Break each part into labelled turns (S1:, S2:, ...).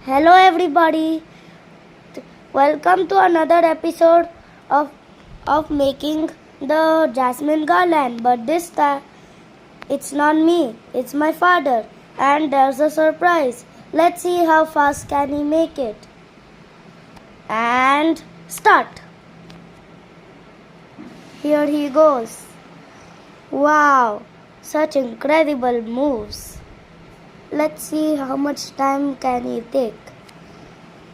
S1: Hello everybody. Welcome to another episode of making the Jasmine garland. But this time it's not me, it's my father. And there's a surprise. Let's see how fast can he make it. And start. Here he goes. Wow, such incredible moves. Let's see how much time can he take.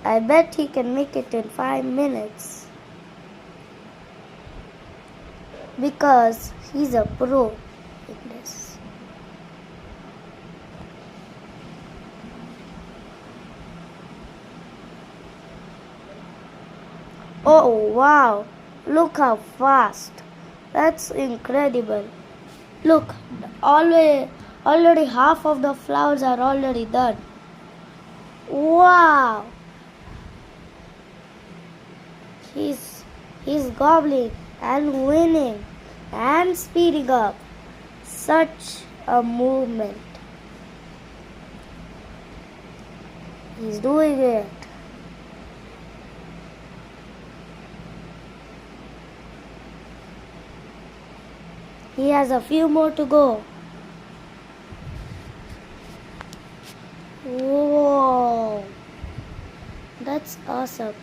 S1: I bet he can make it in 5 minutes. Because he's a pro in this. Oh wow, look how fast. That's incredible. Look, already half of the flowers are already done. Wow! He's gobbling and winning and speeding up. Such a movement. He's doing it. He has a few more to go. Whoa, that's awesome.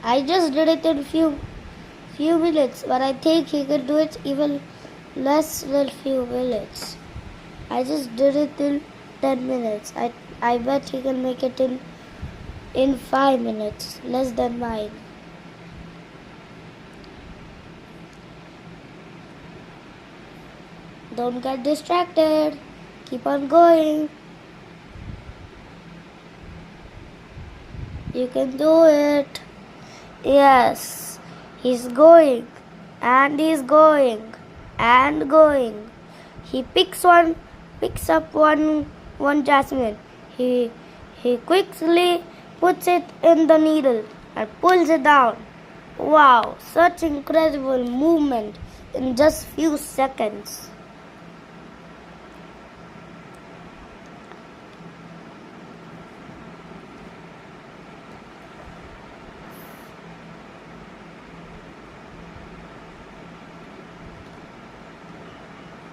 S1: I just did it in few minutes, but I think he could do it even less than few minutes. I just did it in 10 minutes. I bet he can make it in 5 minutes, less than mine. Don't get distracted. Keep on going. You can do it. Yes. He's going. And he's going. And going. He picks up one jasmine. He quickly puts it in the needle and pulls it down. Wow, such incredible movement in just few seconds.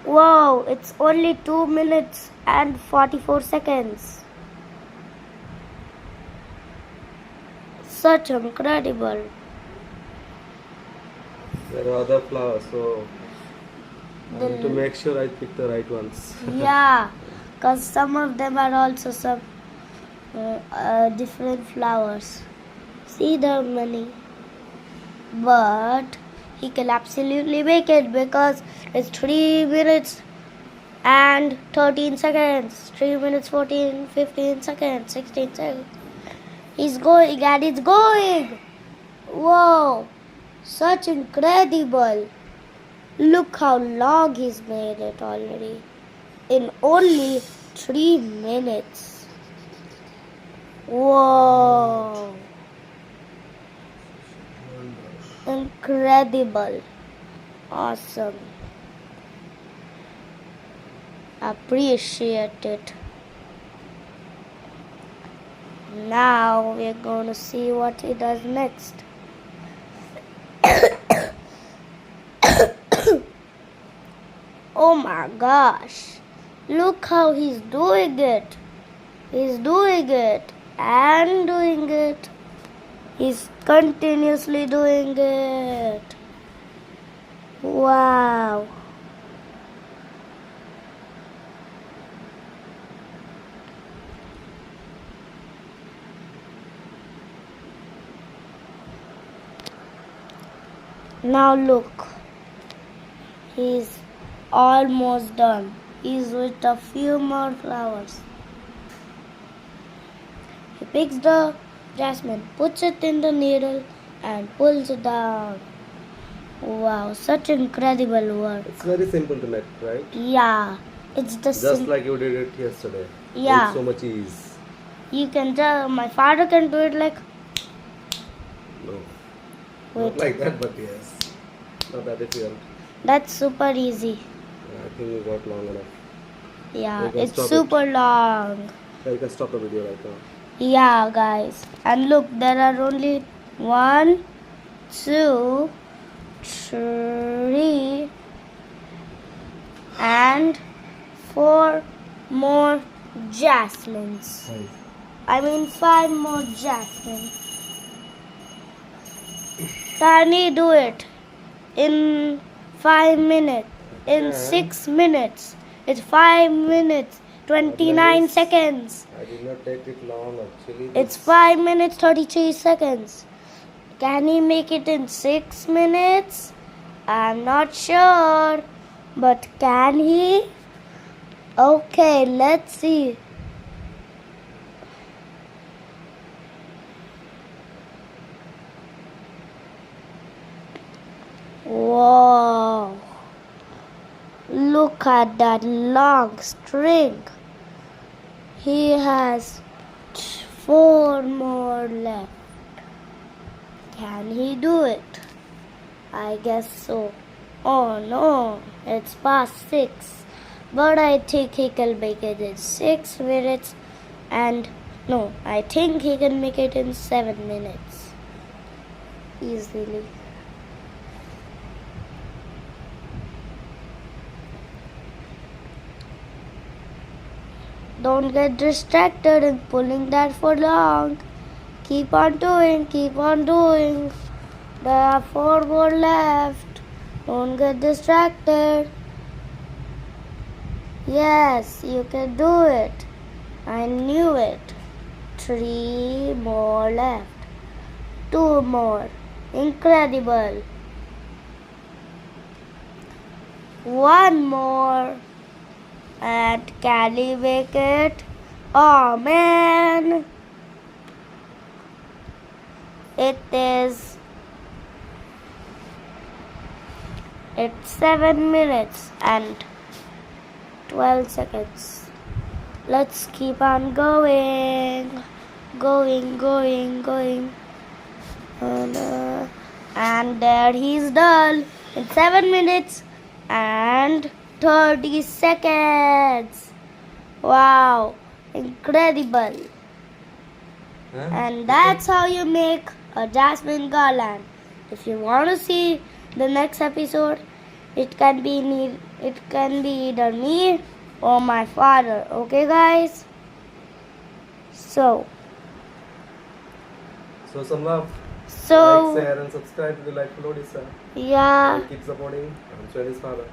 S1: Wow, it's only 2 minutes and 44 seconds. Such incredible.
S2: There are other flowers, so I need to make sure I pick the right ones.
S1: Yeah, because some of them are also some different flowers. See, there are many. But he can absolutely make it because it's 3 minutes and 13 seconds. 3 minutes, 14, 15 seconds, 16 seconds. He's going and it's going. Whoa, such incredible. Look how long he's made it already. In only 3 minutes. Whoa. Incredible. Awesome. Appreciate it. Now we're going to see what he does next. Oh my gosh. Look how he's doing it. He's doing it and doing it. He's continuously doing it. Wow. Now look. He's almost done. He's with a few more flowers. He picks the jasmine, puts it in the needle and pulls it down. Wow, such incredible work.
S2: It's very simple to make, right?
S1: Yeah, it's the
S2: Just like you did it yesterday.
S1: Yeah.
S2: With so much ease.
S1: You can tell my father can do it like.
S2: No.
S1: Wait.
S2: Not like that, but yes. Not that difficult.
S1: That's super easy.
S2: I think you got long enough.
S1: Yeah,
S2: You can
S1: it's
S2: stop
S1: super long.
S2: Yeah, you can stop the video right now.
S1: Yeah, guys. And look, there are only 1, 2, 3, and 4 more Jasmines.
S2: Nice.
S1: I mean 5 more Jasmine. Can he do it in 5 minutes? In
S2: Yeah.
S1: 6 minutes? It's 5 minutes, 29
S2: Nice.
S1: seconds.
S2: I did not take it long actually.
S1: It's 5 minutes, 33 seconds. Can he make it in 6 minutes? I'm not sure. But can he? Okay, let's see. Whoa. Look at that long string. He has 4 more left. Can he do it? I guess so. Oh no, it's past 6. But I think he can make it in 6 minutes. And no, I think he can make it in 7 minutes. Easily. Don't get distracted in pulling that for long. Keep on doing, keep on doing. There are 4 more left. Don't get distracted. Yes, you can do it. I knew it. 3 more left. 2 more. Incredible. 1 more. And can he make it? Oh man. It's 7 minutes and 12 seconds. Let's keep on going. Going. And there he's done in 7 minutes and 30 seconds. Wow, incredible. And that's how you make a Jasmine garland. If you want to see the next episode, it can be either me or my father. Okay, guys? So
S2: some love.
S1: So
S2: Like, share and subscribe to the Delightful Odisha.
S1: yeah,
S2: And keep supporting. I'm Shweta's father.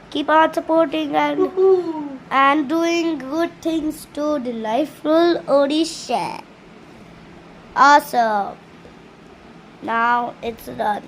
S1: keep on supporting and doing good things to Delightful Odisha. Awesome. Now it's done.